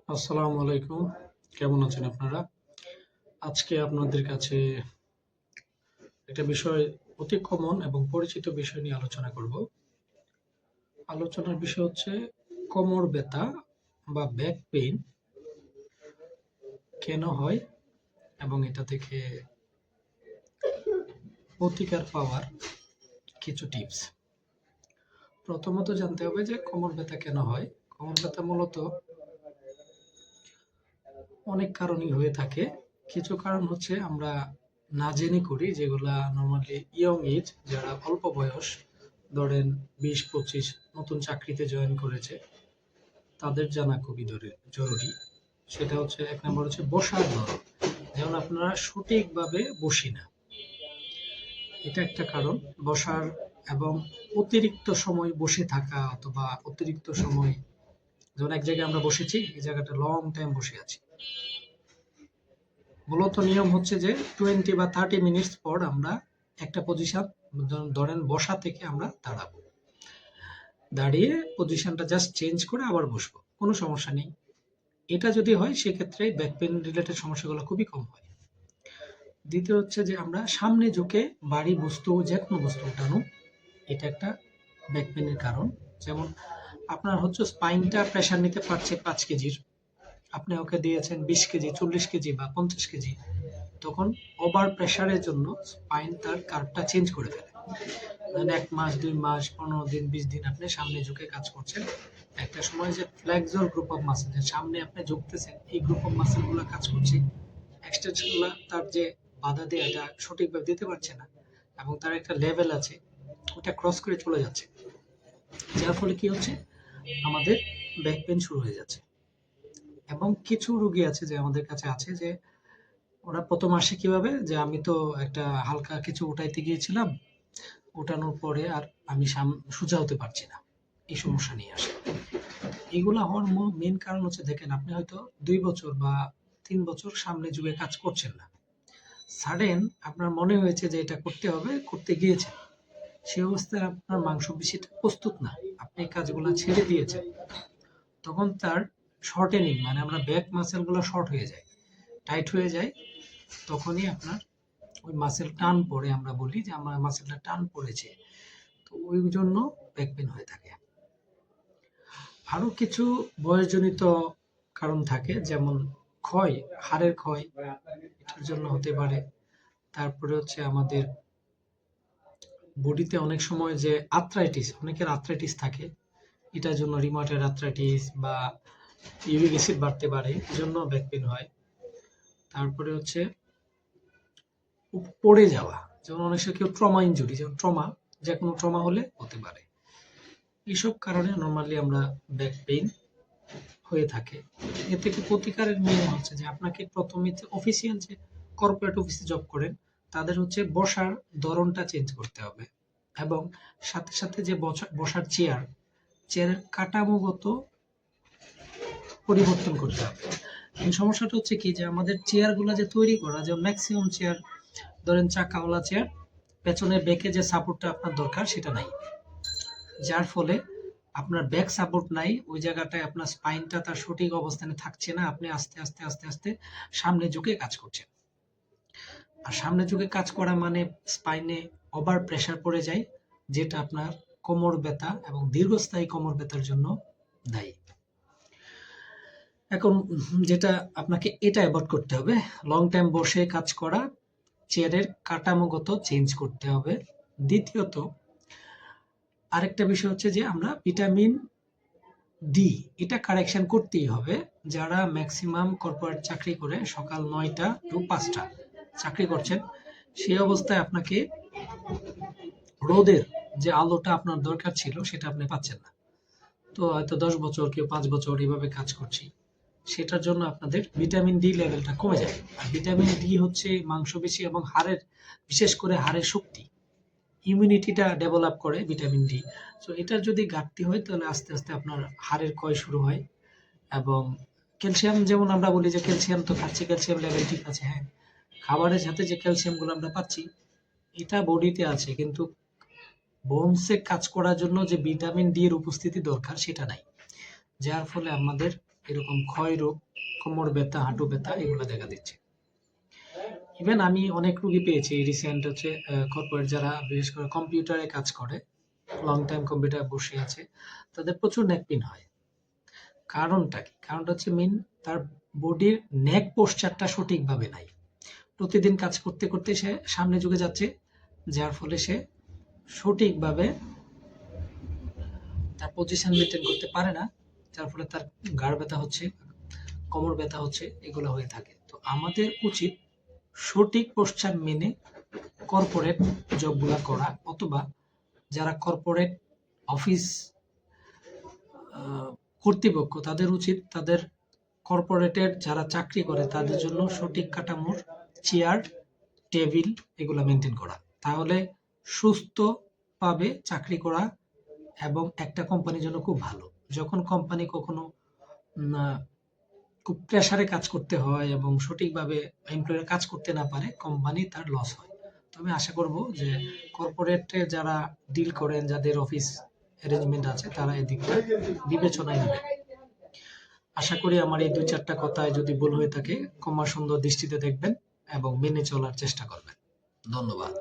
আসসালামু আলাইকুম। কেমন আছেন আপনারা? আজকে আপনাদের কাছে একটা বিষয় অতি কমন এবং পরিচিত বিষয় নিয়ে আলোচনা করব। আলোচনার বিষয় হচ্ছে কোমর ব্যথা বা ব্যাক পেইন কেন হয় এবং এটা থেকে প্রতিকার পাওয়ার কিছু টিপস। প্রথমত জানতে হবে যে কোমর ব্যথা কেন হয়। কোমর ব্যথা মূলত অনেক কারণই হয়ে থাকে। কিছু কারণ হচ্ছে আমরা না জেনে করি, যেগুলা নরমালি ইয়ং এজ, যারা অল্প বয়স, ধরেন 20-25 নতুন চাকরিতে জয়েন করেছে, তাদের জানা খুবই জরুরি। সেটা হচ্ছে, এক নম্বর হচ্ছে বসার ধরন। যেমন আপনারা সঠিকভাবে বসি না, এটা একটা কারণ। বসার এবং অতিরিক্ত সময় বসে থাকা, অথবা অতিরিক্ত সময়, যেমন এক জায়গায় আমরা বসেছি, এই জায়গাটা লং টাইম বসে আছি। মূলত নিয়ম হচ্ছে যে 20 বা 30 মিনিটস পর আমরা একটা পজিশন, ধরেন বসা থেকে আমরা দাঁড়াবো, দাঁড়িয়ে পজিশনটা জাস্ট চেঞ্জ করে আবার বসবো, কোনো সমস্যা নেই। এটা যদি হয়, সেক্ষেত্রে ব্যাক পেন রিলেটেড সমস্যাগুলো খুবই কম হয়। দ্বিতীয় হচ্ছে যে আমরা সামনে ঝুঁকে ভারী বস্তু, যে কোনো বস্তু উঠানো, এটা একটা ব্যাক পেনের কারণ। যেমন আপনার হচ্ছে স্পাইনটা প্রেসার নিতে পারছে 5 কেজির, আপনি ওকে দিয়েছেন 20 কেজি, 40 কেজি বা 50 কেজি, তখন ওভার প্রেসারের জন্য স্পাইন তার কার্ভটা চেঞ্জ করে ফেলে। মানে 1 মাস, 2 মাস, 15 দিন, 20 দিন আপনি সামনে ঝুঁকে কাজ করছেন, একটা সময় যে ফ্লেক্সর গ্রুপ অফ মাসেল, যে সামনে আপনি ঝুঁকতেছেন, এই গ্রুপ অফ মাসেল গুলো কাজ করছে, এক্সটেনশন গুলা তার যে বাধা দেয়, এটা সঠিকভাবে দিতে পারছে না, এবং তার একটা লেভেল আছে, ওটা ক্রস করে চলে যাচ্ছে, যার ফলে কি হচ্ছে, আমাদের ব্যাক পেন শুরু হয়ে যাচ্ছে। এবং কিছু রোগী আছে যে আমাদের কাছে আছে, যে ওরা প্রথম আসে কিভাবে, যে আমি তো একটা হালকা কিছু উঠাইতে গিয়েছিলাম, উঠানোর পরে আর আমি সোজা হতে পারছি না, এই সমস্যা নিয়ে আসে। এগুলা হওয়ার মেন কারণ হচ্ছে, দেখেন আপনি হয়তো 2 বছর বা 3 বছর সামনে যুগে কাজ করছেন না, সাডেন আপনার মনে হয়েছে যে এটা করতে হবে, করতে গিয়েছেন, সেই অবস্থায় আপনার মাংসপেশিটা প্রস্তুত না, আপনি এই কাজগুলো ছেড়ে দিয়েছেন, তখন তার শর্টেনিং, মানে আমরা ব্যাক মাসেল গুলো শর্ট হয়ে যায়, টাইট হয়ে যায়, তখনই আপনার ওই মাসেল টান পড়ে, আমরা বলি যে আমার মাসেলটা টান পড়েছে, তো ওই জন্য ব্যাক পেন হয়ে থাকে। আরো কিছু বয়সজনিত কারণ থাকে, যেমন ক্ষয়, হাড়ের ক্ষয়, এটার জন্য হতে পারে। তারপরে হচ্ছে আমাদের বডিতে অনেক সময় যে আর্থ্রাইটিস, অনেকের আর্থ্রাইটিস থাকে, এটার জন্য রিমাটয়েড আর্থ্রাইটিস বা ইউরিক অ্যাসিড বাড়তে পারে, এজন্য ব্যাক পেন হয়। তারপরে হচ্ছে পড়ে যাওয়া, যেমন অনেক সময় কেউ ট্রমা ইনজুরি, যেমন ট্রমা, যে কোনো ট্রমা হলে হতে পারে। এইসব কারণে নর্মালি আমরা ব্যাক পেইন হয়ে থাকে। এ থেকে প্রতিকারের নিয়ম হচ্ছে যে আপনাকে প্রথমে যে অফিসিয়াল, যে কর্পোরেট অফিসে জব করেন, তাদের হচ্ছে বসার ধরনটা চেঞ্জ করতে হবে, এবং সাথে সাথে যে বসার চেয়ারের কাঠামোগত পরিবর্তন করতে হবে। এই সমস্যাটা হচ্ছে কি, যে আমাদের চেয়ারগুলো যে তৈরি করা, যে ম্যাক্সিমাম চেয়ার, ধরেন চাকাওয়ালা চেয়ার, পেছনের ব্যাকে যে সাপোর্টটা আপনার দরকার সেটা নাই, যার ফলে আপনার ব্যাক সাপোর্ট নাই, ওই জায়গাটায় আপনার স্পাইনটা তার সঠিক অবস্থানে থাকছে না, আপনি আস্তে আস্তে আস্তে আস্তে সামনে ঝুঁকে কাজ করছেন, আর সামনে ঝুঁকে কাজ করা মানে স্পাইনে ওভার প্রেসার পড়ে যায়, যেটা আপনার কোমর ব্যথা এবং দীর্ঘস্থায়ী কোমর ব্যথার জন্য দায়ী। এখন যেটা আপনাকে এটা অ্যাভয়েড করতে হবে, লং টাইম বসে কাজ করা, চেয়ারের কাঠামোগত চেঞ্জ করতে হবে। দ্বিতীয়ত আরেকটা বিষয় হচ্ছে যে আমরা ভিটামিন ডি, এটা কারেকশন করতেই হবে। যারা ম্যাক্সিমাম কর্পোরেট চাকরি করে, সকাল 9টা টু 5টা চাকরি করছেন, সেই অবস্থায় আপনাকে রোদের যে আলোটা আপনার দরকার ছিল, সেটা আপনি পাচ্ছেন না। তো হয়তো 10 বছর, কেউ 5 বছর এভাবে কাজ করছি, সেটার জন্য আপনাদের ভিটামিন ডি লেভেলটা কমে যায়। আর ভিটামিন ডি হচ্ছে মাংসপেশি এবং হাড়ের, বিশেষ করে হাড়ের শক্তি, ইমিউনিটিটা ডেভেলপ করে ভিটামিন ডি। সো এটার যদি ঘাটতি হয়, তাহলে আস্তে আস্তে আপনার হাড়ের ক্ষয় শুরু হয়। এবং ক্যালসিয়াম, যেমন আমরা বলি যে ক্যালসিয়াম তো খাচ্ছি, ক্যালসিয়াম লেভেল ঠিক আছে, হ্যাঁ, খাবারের সাথে যে ক্যালসিয়ামগুলো আমরা পাচ্ছি, এটা বডিতে আছে, কিন্তু বোনসে কাজ করার জন্য যে ভিটামিন ডি এর উপস্থিতি দরকার, সেটা নাই, যার ফলে আমাদের এরকম ক্ষয়রোগ, কোমর ব্যথা, হাঁটু ব্যথা এগুলো দেখা দিচ্ছে। ইভেন আমি অনেক রোগী পেয়েছি রিসেন্ট হচ্ছে কর্পোরেট যারা বিশেষ করে কম্পিউটারে কাজ করে, লং টাইম কম্পিউটারে বসে আছে, তাদের প্রচুর নেক পেইন হয়। কারণটা কি? কারণটা হচ্ছে মেইন তার বডির নেক পোশ্চারটা সঠিকভাবে নাই। প্রতিদিন কাজ করতে করতে সে সামনে ঝুঁকে যাচ্ছে, যার ফলে সে সঠিকভাবে তার পজিশন মেনটেন করতে পারে না, যার ফলে তার ঘাড় ব্যথা হচ্ছে, কোমর ব্যথা হচ্ছে, এগুলো হয়ে থাকে। তো আমাদের উচিত সঠিক পোশ্চার মেনে কর্পোরেট জবগুলা করা, অথবা যারা কর্পোরেট অফিস কর্তৃপক্ষ তাদের উচিত তাদের কর্পোরেটের যারা চাকরি করে তাদের জন্য সঠিক কাঠামোর চেয়ার, টেবিল এগুলো মেনটেন করা। তাহলে সুস্থভাবে চাকরি করা এবং একটা কোম্পানির জন্য খুব ভালো। যখন কোম্পানি কখনো খুব প্রেসারে কাজ করতে হয় এবং সঠিকভাবে এমপ্লয়িরা কাজ করতে না পারে, কোম্পানি তার লস হয়। তবে আশা করব যে কর্পোরেটে যারা ডিল করেন, যাদের অফিস অ্যারেঞ্জমেন্ট আছে, তারা এদিকটা বিবেচনায় নেবেন। আশা করি আমার এই ২-৪টা কথায় যদি ভুল হয়ে থাকে ক্ষমা সুন্দর দৃষ্টিতে দেখবেন এবং মেনে চলার চেষ্টা করবেন। ধন্যবাদ।